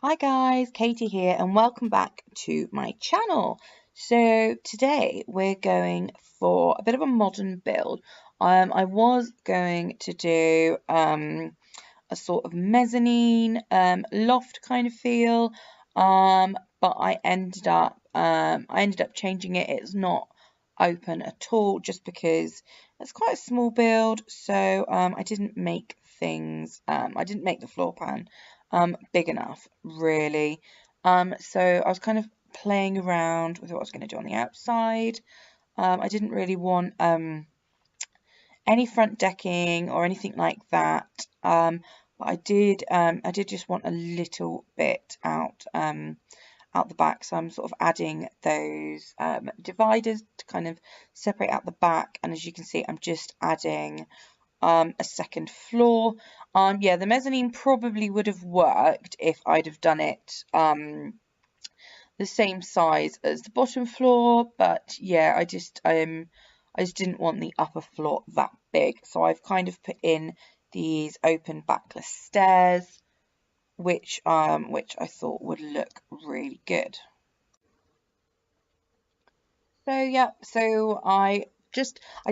Hi guys, Katie here and welcome back to my channel. So today we're going for a bit of a modern build. I was going to do a sort of mezzanine loft kind of feel, but I ended up changing it. It's not open at all just because it's quite a small build, so I didn't make the floor pan big enough really. So I was kind of playing around with what I was going to do on the outside. I didn't really want any front decking or anything like that, but I did just want a little bit out the back, so I'm sort of adding those dividers to kind of separate out the back, and as you can see I'm just adding a second floor. Yeah, the mezzanine probably would have worked if I'd have done it the same size as the bottom floor, but yeah, I just didn't want the upper floor that big, so I've kind of put in these open backless stairs, which I thought would look really good. So yeah, so I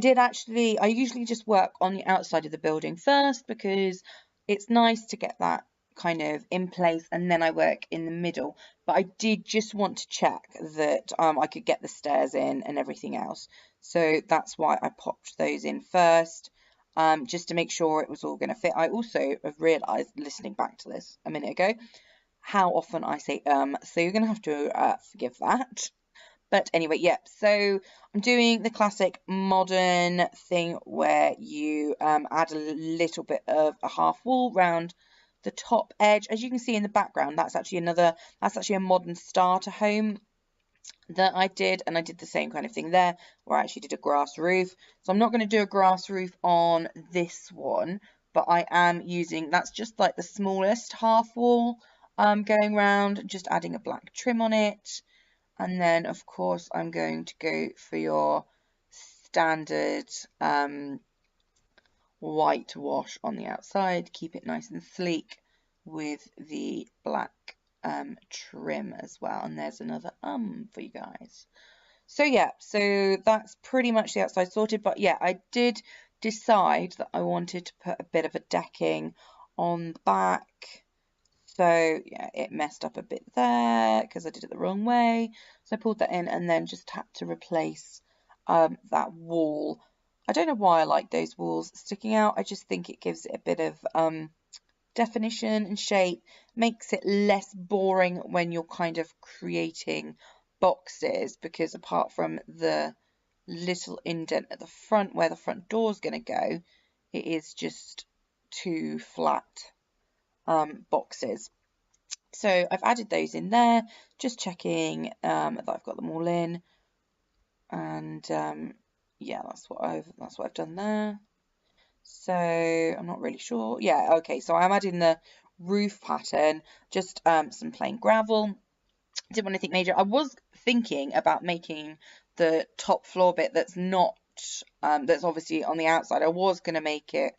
usually just work on the outside of the building first because it's nice to get that kind of in place, and then I work in the middle. But I did just want to check that I could get the stairs in and everything else. So that's why I popped those in first, just to make sure it was all going to fit. I also have realised, listening back to this a minute ago, how often I say so you're going to have to forgive that. But anyway, yeah, so I'm doing the classic modern thing where you add a little bit of a half wall round the top edge. As you can see in the background, that's actually a modern starter home that I did, and I did the same kind of thing there, where I actually did a grass roof. So I'm not going to do a grass roof on this one, but I am using, that's just like the smallest half wall going round, just adding a black trim on it. And then, of course, I'm going to go for your standard white wash on the outside. Keep it nice and sleek with the black trim as well. And there's another for you guys. So yeah, so that's pretty much the outside sorted. But yeah, I did decide that I wanted to put a bit of a decking on the back. So yeah, it messed up a bit there because I did it the wrong way. So I pulled that in and then just had to replace that wall. I don't know why I like those walls sticking out. I just think it gives it a bit of definition and shape, makes it less boring when you're kind of creating boxes, because apart from the little indent at the front where the front door is going to go, it is just two flat boxes. So I've added those in there, just checking that I've got them all in, and yeah, that's what I've done there. So I'm not really sure. Yeah, okay. So I'm adding the roof pattern, just some plain gravel. Didn't want anything major. I was thinking about making the top floor bit that's not that's obviously on the outside. I was going to make it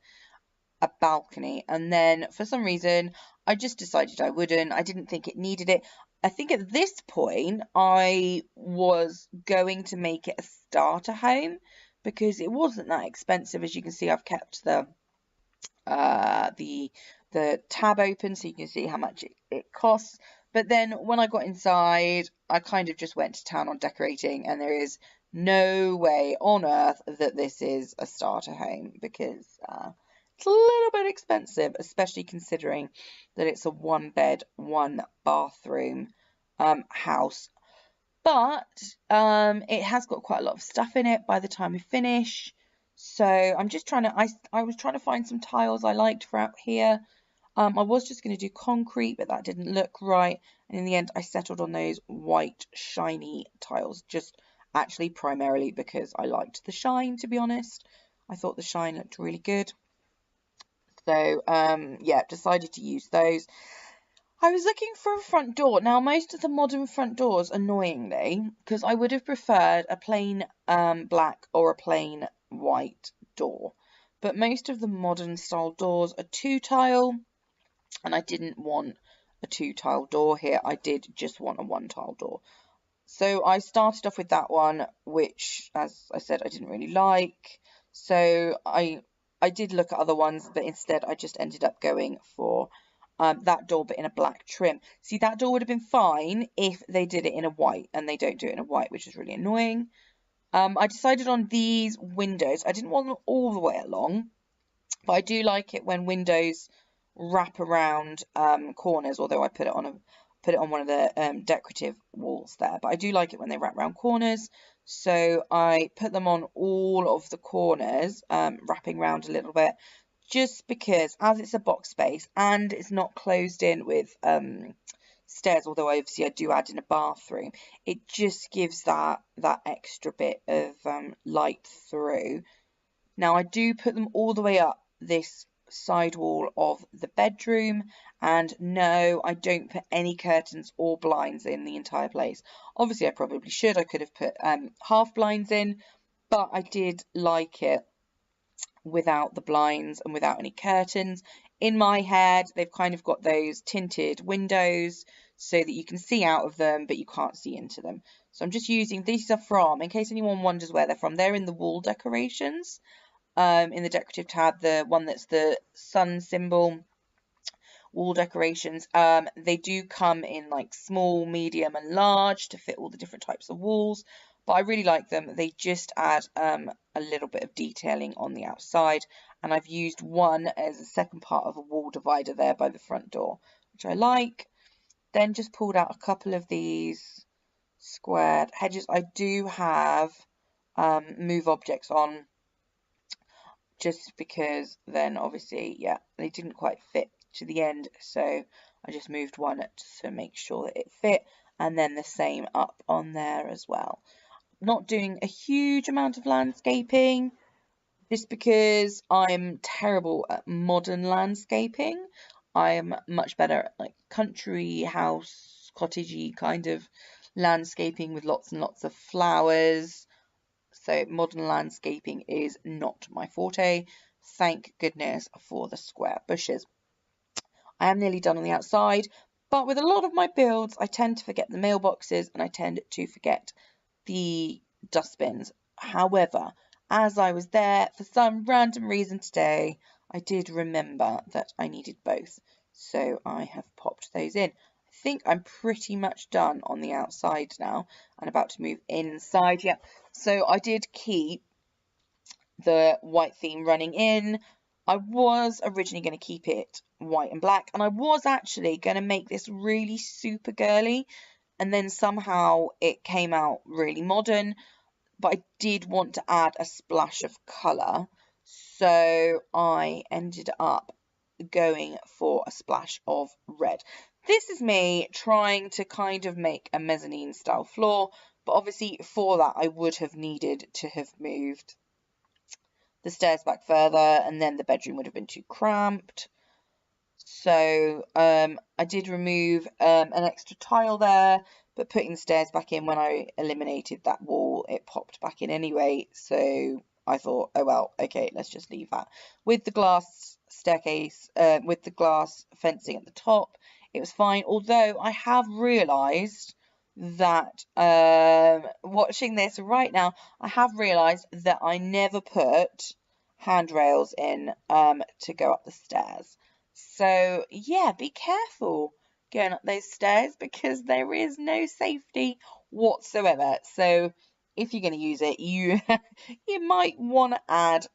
a balcony, and then for some reason I just decided I wouldn't. I didn't think it needed it. I think at this point I was going to make it a starter home because it wasn't that expensive. As you can see, I've kept the tab open so you can see how much it costs. But then when I got inside, I kind of just went to town on decorating, and there is no way on earth that this is a starter home because it's a little bit expensive, especially considering that it's a one bed, one bathroom house. But it has got quite a lot of stuff in it by the time we finish. So I'm just trying to, I was trying to find some tiles I liked for out here. I was just going to do concrete, but that didn't look right. And in the end, I settled on those white shiny tiles, just actually primarily because I liked the shine, to be honest. I thought the shine looked really good. So yeah, decided to use those. I was looking for a front door. Now, most of the modern front doors, annoyingly, because I would have preferred a plain black or a plain white door, but most of the modern style doors are two tile, and I didn't want a 2-tile door here. I did just want a 1-tile door. So I started off with that one, which, as I said, I didn't really like. So I did look at other ones, but instead I just ended up going for that door, but in a black trim. See, that door would have been fine if they did it in a white, and they don't do it in a white, which is really annoying. I decided on these windows. I didn't want them all the way along, but I do like it when windows wrap around corners, although I put it on one of the decorative walls there. But I do like it when they wrap around corners. So I put them on all of the corners, wrapping around a little bit, just because as it's a box space and it's not closed in with stairs, although obviously I do add in a bathroom, it just gives that extra bit of light through. Now I do put them all the way up this side wall of the bedroom, and no, I don't put any curtains or blinds in the entire place. Obviously I probably should. I could have put half blinds in, but I did like it without the blinds and without any curtains. In my head, they've kind of got those tinted windows so that you can see out of them, but you can't see into them. So I'm just using, these are from, in case anyone wonders where they're from, they're in the wall decorations. In the decorative tab, the one that's the sun symbol wall decorations, they do come in like small, medium and large to fit all the different types of walls, but I really like them. They just add a little bit of detailing on the outside, and I've used one as a second part of a wall divider there by the front door, which I like. Then just pulled out a couple of these squared hedges. I do have move objects on, just because then obviously, yeah, they didn't quite fit to the end, so I just moved one to make sure that it fit, and then the same up on there as well. Not doing a huge amount of landscaping, just because I'm terrible at modern landscaping. I'm much better at like country house, cottagey kind of landscaping with lots and lots of flowers. So modern landscaping is not my forte. Thank goodness for the square bushes. I am nearly done on the outside, but with a lot of my builds, I tend to forget the mailboxes and I tend to forget the dustbins. However, as I was there, for some random reason today, I did remember that I needed both. So I have popped those in. I think I'm pretty much done on the outside now and about to move inside. Yeah, so I did keep the white theme running in. I was originally going to keep it white and black, and I was actually going to make this really super girly, and then somehow it came out really modern, but I did want to add a splash of colour, so I ended up going for a splash of red. This is me trying to kind of make a mezzanine style floor, but obviously for that I would have needed to have moved the stairs back further, and then the bedroom would have been too cramped. So I did remove an extra tile there, but putting the stairs back in, when I eliminated that wall, it popped back in anyway. So I thought, oh well, okay, let's just leave that. With the glass staircase, with the glass fencing at the top, it was fine. Although I have realised that watching this right now, I have realised that I never put handrails in to go up the stairs. So yeah, be careful going up those stairs because there is no safety whatsoever. So if you're going to use it, you might want to add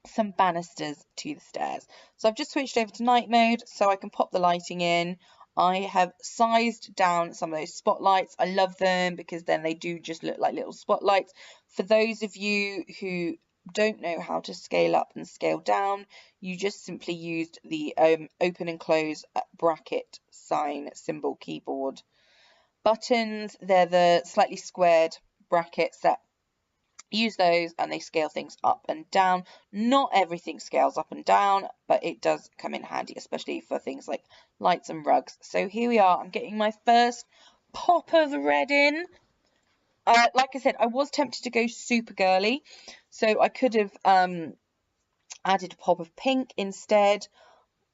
some banisters to the stairs. So I've just switched over to night mode so I can pop the lighting in. I have sized down some of those spotlights. I love them because then they do just look like little spotlights. For those of you who don't know how to scale up and scale down, you just simply used the open and close bracket sign symbol keyboard buttons. They're the slightly squared brackets that use those, and they scale things up and down. Not everything scales up and down, but it does come in handy, especially for things like lights and rugs. So here we are. I'm getting my first pop of the red in. Like I said, I was tempted to go super girly, so I could have added a pop of pink instead,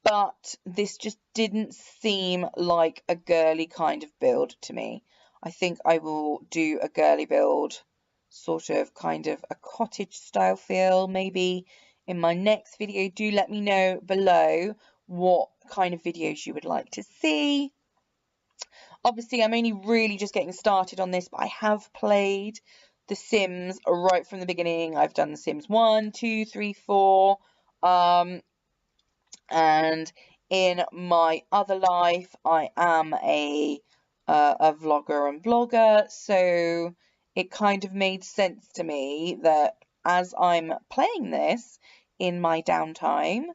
but this just didn't seem like a girly kind of build to me. I think I will do a girly build, sort of kind of a cottage style feel, maybe in my next video. Do let me know below what kind of videos you would like to see. Obviously, I'm only really just getting started on this, but I have played The Sims right from the beginning. I've done The Sims 1, 2, 3, 4. And in my other life, I am a vlogger and blogger, so it kind of made sense to me that as I'm playing this in my downtime,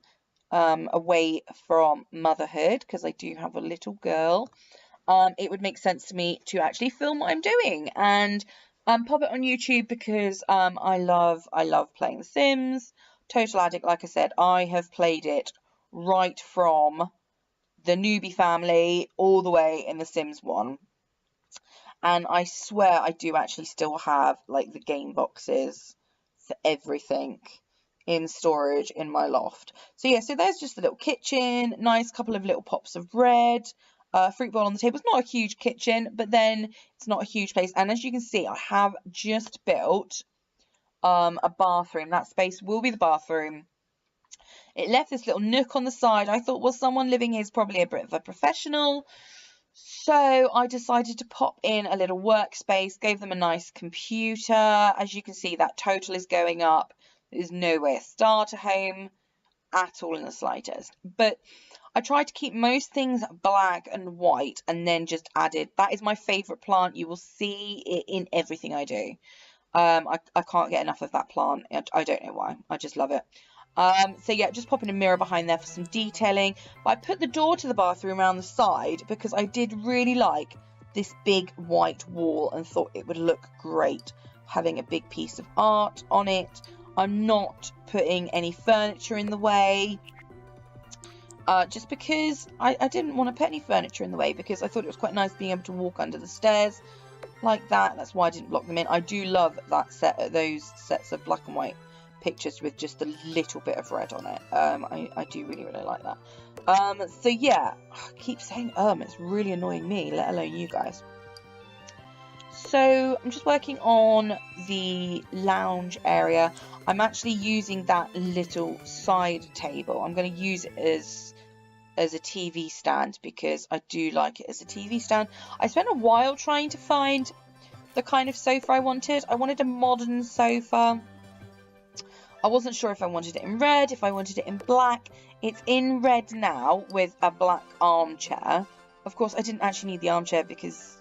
away from motherhood, because I do have a little girl, it would make sense to me to actually film what I'm doing and pop it on YouTube, because I love playing The Sims. Total addict, like I said. I have played it right from the newbie family all the way in The Sims 1. And I swear I do actually still have like the game boxes for everything in storage in my loft. So yeah, so there's just a little kitchen, nice couple of little pops of red, fruit bowl on the table. It's not a huge kitchen, but then it's not a huge place. And as you can see, I have just built a bathroom. That space will be the bathroom. It left this little nook on the side. I thought, well, someone living here is probably a bit of a professional. So I decided to pop in a little workspace, gave them a nice computer. As you can see, that total is going up. There's nowhere starter home at all in the slightest. But I tried to keep most things black and white, and then just added, that is my favourite plant. You will see it in everything I do. I can't get enough of that plant. I don't know why. I just love it. So yeah, just popping a mirror behind there for some detailing. But I put the door to the bathroom around the side because I did really like this big white wall and thought it would look great having a big piece of art on it. I'm not putting any furniture in the way, just because I didn't want to put any furniture in the way, because I thought it was quite nice being able to walk under the stairs like that. That's why I didn't block them in. I do love that those sets of black and white pictures with just a little bit of red on it. I do really like that. So yeah, I keep saying it's really annoying me, let alone you guys. So I'm just working on the lounge area. I'm actually using that little side table. I'm going to use it as a TV stand because I do like it as a TV stand. I spent a while trying to find the kind of sofa I wanted. I wanted a modern sofa. I wasn't sure if I wanted it in red, if I wanted it in black. It's in red now with a black armchair. Of course, I didn't actually need the armchair because,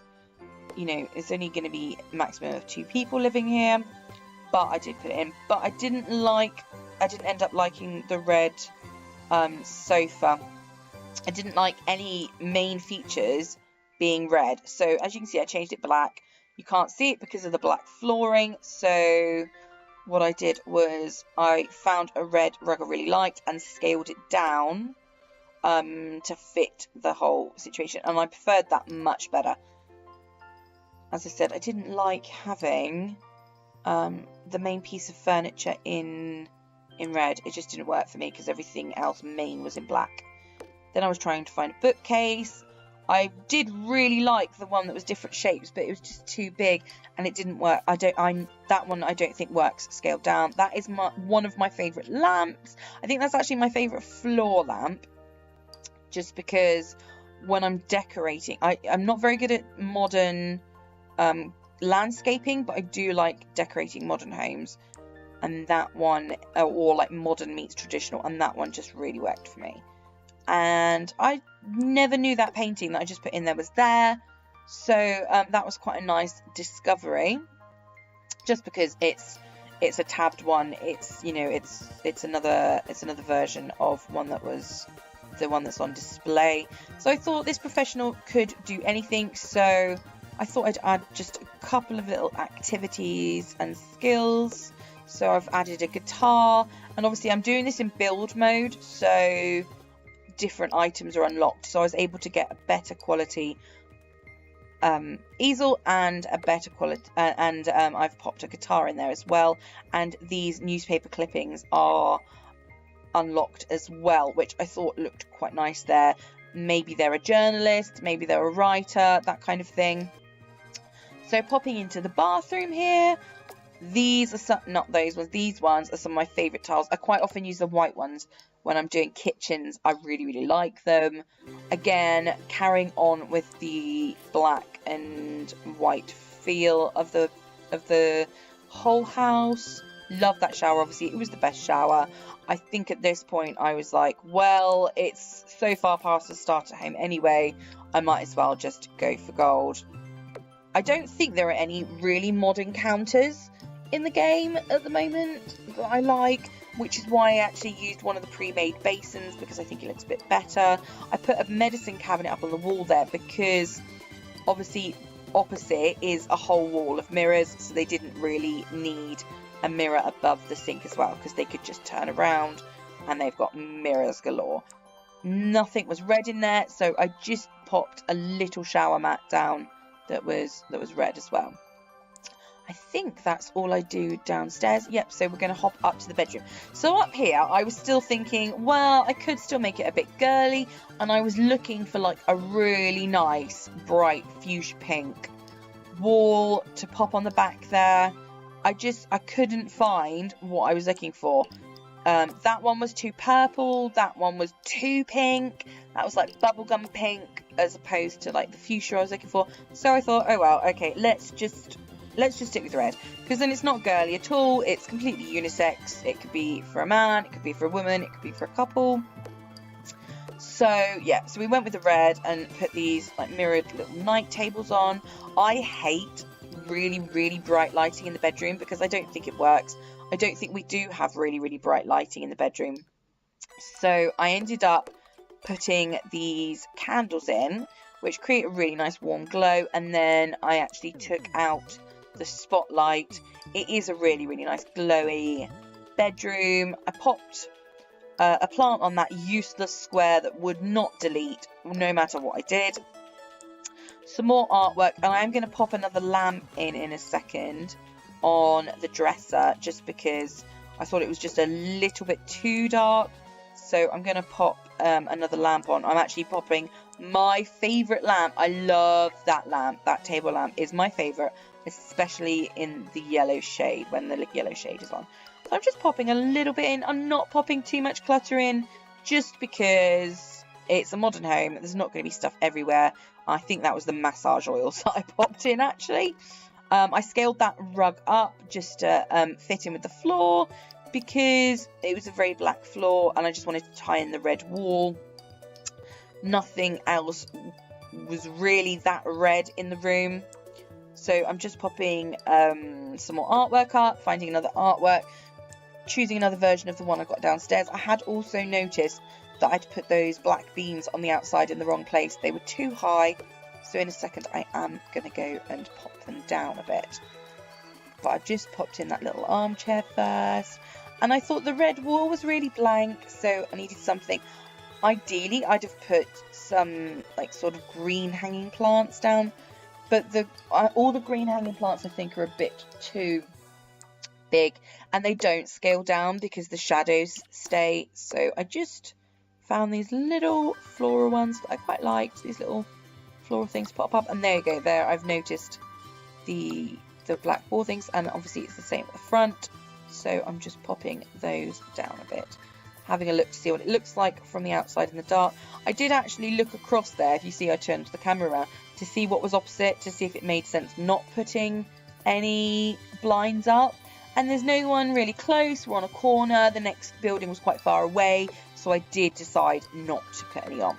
you know, it's only going to be a maximum of 2 people living here. But I did put it in. But I didn't end up liking the red sofa. I didn't like any main features being red. So as you can see, I changed it black. You can't see it because of the black flooring. So what I did was I found a red rug I really liked and scaled it down to fit the whole situation. And I preferred that much better. As I said, I didn't like having the main piece of furniture in red. It just didn't work for me because everything else main was in black. Then I was trying to find a bookcase. I did really like the one that was different shapes, but it was just too big and it didn't work. That one I don't think works scaled down. That is one of my favourite lamps. I think that's actually my favourite floor lamp, just because when I'm decorating, I'm not very good at modern landscaping, but I do like decorating modern homes. And that one, or like modern meets traditional, and that one just really worked for me. And I never knew that painting that I just put in there was there, so that was quite a nice discovery. Just because it's a tabbed one, it's, you know, it's another version of one that was the one that's on display. So I thought this professional could do anything, so I thought I'd add just a couple of little activities and skills. So I've added a guitar, and obviously I'm doing this in build mode, so different items are unlocked, so I was able to get a better quality easel and a better quality and I've popped a guitar in there as well. And these newspaper clippings are unlocked as well, which I thought looked quite nice there. Maybe they're a journalist, maybe they're a writer, that kind of thing. So popping into the bathroom here, these are some, not those ones, these ones are some of my favourite tiles. I quite often use the white ones when I'm doing kitchens. I really, really like them. Again, carrying on with the black and white feel of the whole house. Love that shower. Obviously, it was the best shower. I think at this point I was like, well, it's so far past the starter home anyway, I might as well just go for gold. I don't think there are any really modern counters in the game at the moment that I like, which is why I actually used one of the pre-made basins, because I think it looks a bit better. I put a medicine cabinet up on the wall there because obviously opposite is a whole wall of mirrors, so they didn't really need a mirror above the sink as well, because they could just turn around and they've got mirrors galore. Nothing was red in there, so I just popped a little shower mat down that was red as well. I think that's all I do downstairs. Yep, so we're going to hop up to the bedroom. So up here, I was still thinking, well, I could still make it a bit girly, and I was looking for like a really nice, bright fuchsia pink wall to pop on the back there. I couldn't find what I was looking for. That one was too purple, that one was too pink, that was like bubblegum pink as opposed to like the fuchsia I was looking for. So I thought, oh well, okay, let's just stick with red, because then it's not girly at all, it's completely unisex. It could be for a man, it could be for a woman, it could be for a couple. So yeah, so we went with the red and put these like mirrored little night tables on. I hate really, really bright lighting in the bedroom because I don't think it works. I don't think we do have really, really bright lighting in the bedroom. So I ended up putting these candles in, which create a really nice warm glow, and then I actually took out the spotlight. It is a really, really nice glowy bedroom. I popped a plant on that useless square that would not delete no matter what I did. Some more artwork, and I'm going to pop another lamp in a second on the dresser, just because I thought it was just a little bit too dark. So I'm going to pop another lamp on. I'm actually popping my favourite lamp. I love that lamp. That table lamp is my favourite, especially in the yellow shade, when the yellow shade is on. So I'm just popping a little bit in. I'm not popping too much clutter in, just because it's a modern home. There's not going to be stuff everywhere. I think that was the massage oils that I popped in, actually. I scaled that rug up just to fit in with the floor, because it was a very black floor and I just wanted to tie in the red wall. Nothing else was really that red in the room. So I'm just popping some more artwork up, finding another artwork, choosing another version of the one I got downstairs. I had also noticed that I'd put those black beams on the outside in the wrong place. They were too high. So in a second I am going to go and pop them down a bit. But I've just popped in that little armchair first. And I thought the red wall was really blank, so I needed something. Ideally, I'd have put some like sort of green hanging plants down. But all the green hanging plants I think are a bit too big. And they don't scale down because the shadows stay. So I just found these little floral ones that I quite liked. These little floral things pop up, and there you go. There, I've noticed the black wall things, and obviously it's the same at the front. So I'm just popping those down a bit, having a look to see what it looks like from the outside in the dark. I did actually look across there, if you see I turned the camera around, to see what was opposite, to see if it made sense not putting any blinds up. And there's no one really close. We're on a corner. The next building was quite far away, so I did decide not to put any on.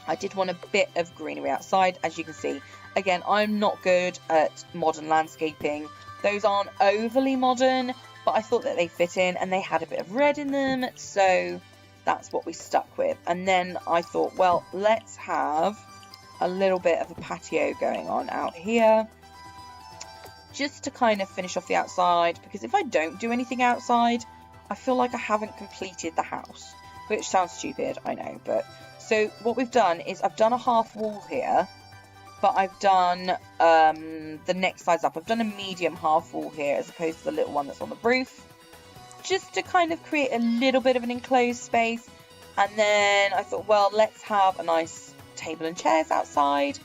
I did want a bit of greenery outside, as you can see. Again, I'm not good at modern landscaping. Those aren't overly modern, but I thought that they fit in, and they had a bit of red in them, so that's what we stuck with. And then I thought, well, let's have a little bit of a patio going on out here, just to kind of finish off the outside, because if I don't do anything outside, I feel like I haven't completed the house, which sounds stupid, I know. But so what we've done is I've done a half wall here, but I've done the next size up. I've done a medium half wall here as opposed to the little one that's on the roof. just to kind of create a little bit of an enclosed space. And then I thought, well, let's have a nice table and chairs outside.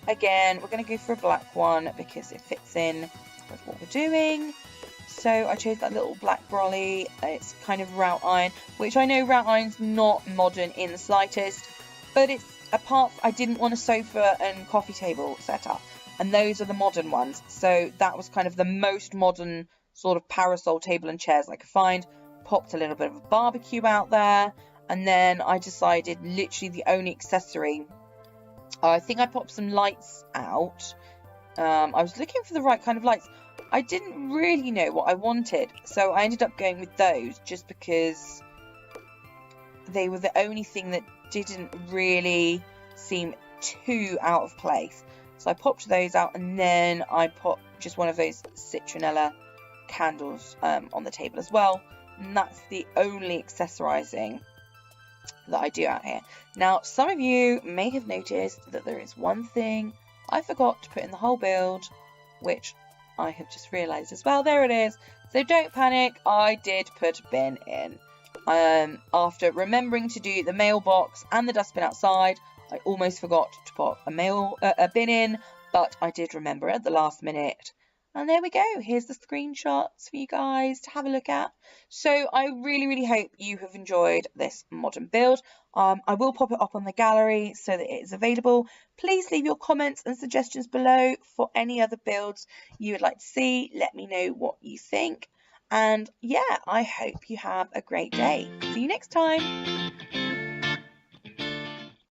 Again, we're going to go for a black one because it fits in with what we're doing. So I chose that little black brolly. It's kind of wrought iron, which I know wrought iron's not modern in the slightest, but it's I didn't want a sofa and coffee table set up, and those are the modern ones. So that was kind of the most modern sort of parasol table and chairs I could find. Popped a little bit of a barbecue out there, and then I decided literally the only accessory, I think I popped some lights out. I was looking for the right kind of lights. I didn't really know what I wanted, so I ended up going with those just because they were the only thing that didn't really seem too out of place. So I popped those out, and then I popped just one of those citronella candles on the table as well. And that's the only accessorizing that I do out here. Now, some of you may have noticed that there is one thing I forgot to put in the whole build, which I have just realised as well. There it is. So don't panic, I did put a bin in. After remembering to do the mailbox and the dustbin outside, I almost forgot to put a bin in, but I did remember at the last minute. And there we go. Here's the screenshots for you guys to have a look at. So I really, really hope you have enjoyed this modern build. I will pop it up on the gallery so that it is available. Please leave your comments and suggestions below for any other builds you would like to see. Let me know what you think. And yeah, I hope you have a great day. See you next time.